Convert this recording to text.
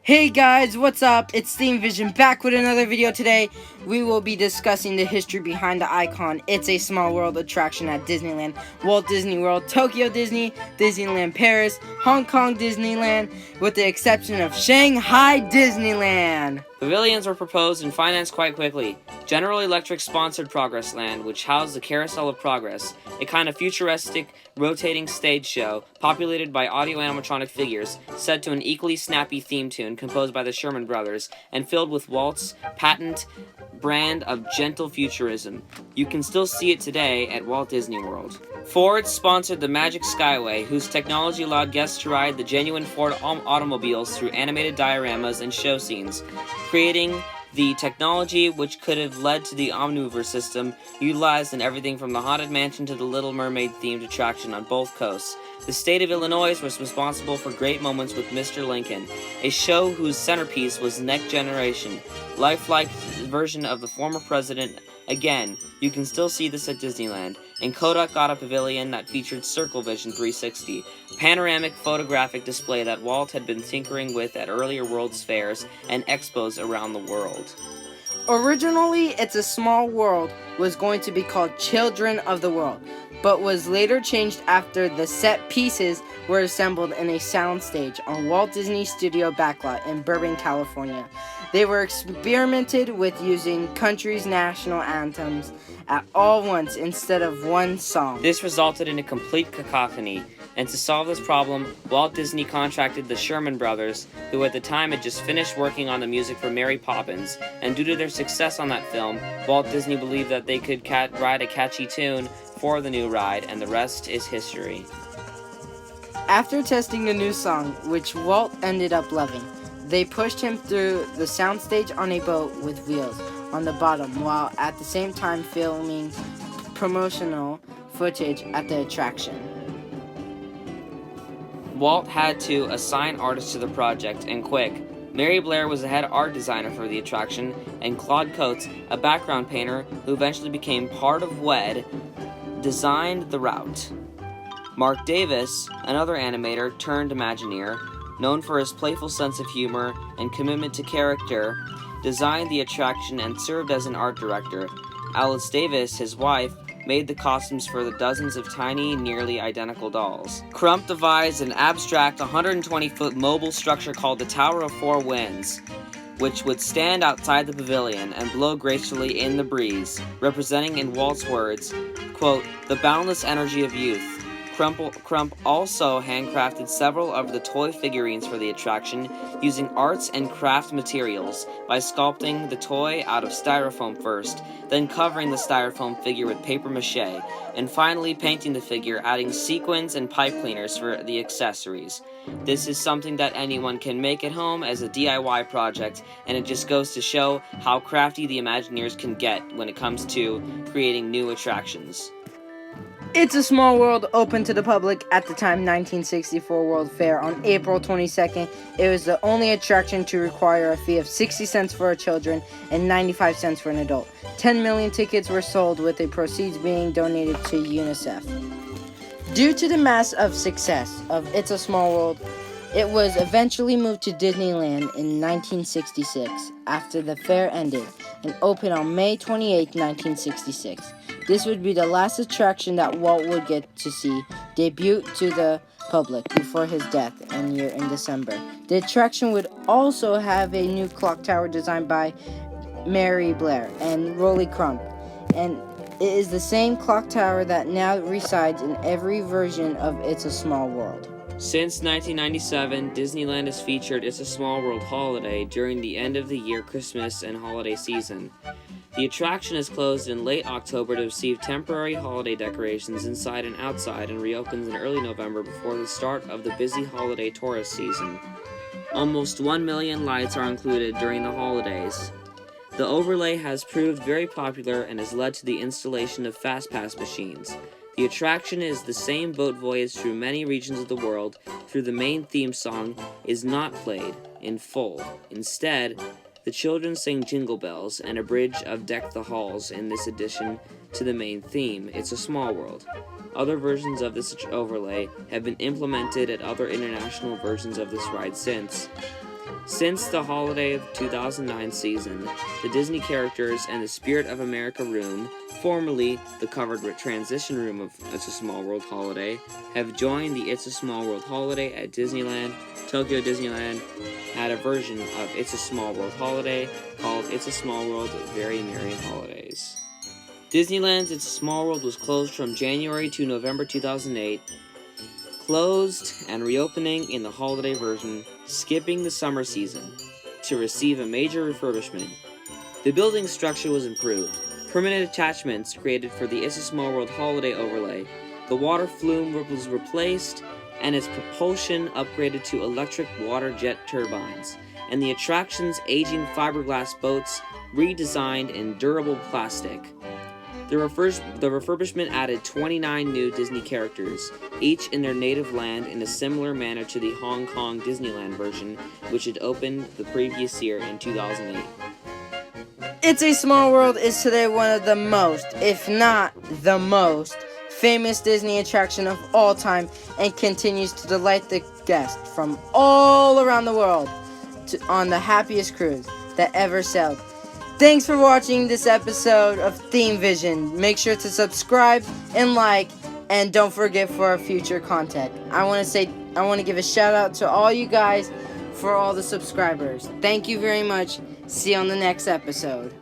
Hey guys, what's up? It's Theme Vision back with another video today. We will be discussing the history behind the icon It's a Small World attraction at Disneyland, Walt Disney World, Tokyo Disney, Disneyland Paris, Hong Kong Disneyland, with the exception of Shanghai Disneyland. Pavilions were proposed and financed quite quickly. General Electric sponsored Progress Land, which housed the Carousel of Progress, a kind of futuristic, rotating stage show populated by audio-animatronic figures, set to an equally snappy theme tune composed by the Sherman Brothers, and filled with Walt's patent brand of gentle futurism. You can still see it today at Walt Disney World. Ford sponsored the Magic Skyway, whose technology allowed guests to ride the genuine Ford automobiles through animated dioramas and show scenes, creating the technology which could have led to the Omniverse system, utilized in everything from the Haunted Mansion to the Little Mermaid-themed attraction on both coasts. The state of Illinois was responsible for great moments with Mr. Lincoln, a show whose centerpiece was Next Generation, lifelike version of the former president. Again, you can still see this at Disneyland, and Kodak got a pavilion that featured Circle Vision 360, a panoramic photographic display that Walt had been tinkering with at earlier World's Fairs and expos around the world. Originally, It's a Small World was going to be called Children of the World, but was later changed after the set pieces were assembled in a soundstage on Walt Disney Studio backlot in Burbank, California. They were experimented with using countries' national anthems at all once instead of one song. This resulted in a complete cacophony, and to solve this problem, Walt Disney contracted the Sherman Brothers, who at the time had just finished working on the music for Mary Poppins, and due to their success on that film, Walt Disney believed that they could write a catchy tune for the new ride, and the rest is history. After testing the new song, which Walt ended up loving, they pushed him through the soundstage on a boat with wheels on the bottom, while at the same time filming promotional footage at the attraction. Walt had to assign artists to the project, and quick. Mary Blair was the head art designer for the attraction, and Claude Coates, a background painter who eventually became part of WED, designed the route. Mark Davis, another animator turned Imagineer, known for his playful sense of humor and commitment to character, designed the attraction and served as an art director. Alice Davis, his wife, made the costumes for the dozens of tiny, nearly identical dolls. Crump devised an abstract 120-foot mobile structure called the Tower of Four Winds, which would stand outside the pavilion and blow gracefully in the breeze, representing, in Walt's words, quote, the boundless energy of youth. Crump also handcrafted several of the toy figurines for the attraction, using arts and craft materials by sculpting the toy out of styrofoam first, then covering the styrofoam figure with paper mache, and finally painting the figure, adding sequins and pipe cleaners for the accessories. This is something that anyone can make at home as a DIY project, and it just goes to show how crafty the Imagineers can get when it comes to creating new attractions. It's a Small World opened to the public at the time 1964 World Fair on April 22nd. It was the only attraction to require a fee of 60 cents for children and 95 cents for an adult. 10 million tickets were sold, with the proceeds being donated to UNICEF. Due to the massive success of It's a Small World, it was eventually moved to Disneyland in 1966 after the fair ended and opened on May 28, 1966. This would be the last attraction that Walt would get to see debut to the public before his death in December. The attraction would also have a new clock tower designed by Mary Blair and Rolly Crump, and it is the same clock tower that now resides in every version of It's a Small World. Since 1997, Disneyland has featured It's a Small World holiday during the end of the year Christmas and holiday season. The attraction is closed in late October to receive temporary holiday decorations inside and outside, and reopens in early November before the start of the busy holiday tourist season. Almost 1 million lights are included during the holidays. The overlay has proved very popular and has led to the installation of FastPass machines. The attraction is the same boat voyage through many regions of the world. Through the main theme song is not played in full. Instead, the children sing Jingle Bells and a bridge of Deck the Halls in this addition to the main theme, It's a Small World. Other versions of this overlay have been implemented at other international versions of this ride since. Since the holiday of 2009 season, the Disney characters and the Spirit of America room, formerly the covered transition room of It's a Small World Holiday, have joined the It's a Small World Holiday at Disneyland. Tokyo Disneyland had a version of It's a Small World Holiday called It's a Small World Very Merry Holidays. Disneyland's It's a Small World was closed from January to November 2008, closed and reopening in the holiday version, skipping the summer season, to receive a major refurbishment. The building structure was improved, permanent attachments created for the It's a Small World holiday overlay, the water flume was replaced, and its propulsion upgraded to electric water jet turbines, and the attraction's aging fiberglass boats redesigned in durable plastic. The refurbishment added 29 new Disney characters, each in their native land in a similar manner to the Hong Kong Disneyland version, which had opened the previous year in 2008. It's a Small World is today one of the most, if not the most, famous Disney attraction of all time and continues to delight the guests from all around the world on the happiest cruise that ever sailed. Thanks for watching this episode of Theme Vision. Make sure to subscribe and like, and don't forget for our future content. I want to give a shout out to all you guys for all the subscribers. Thank you very much. See you on the next episode.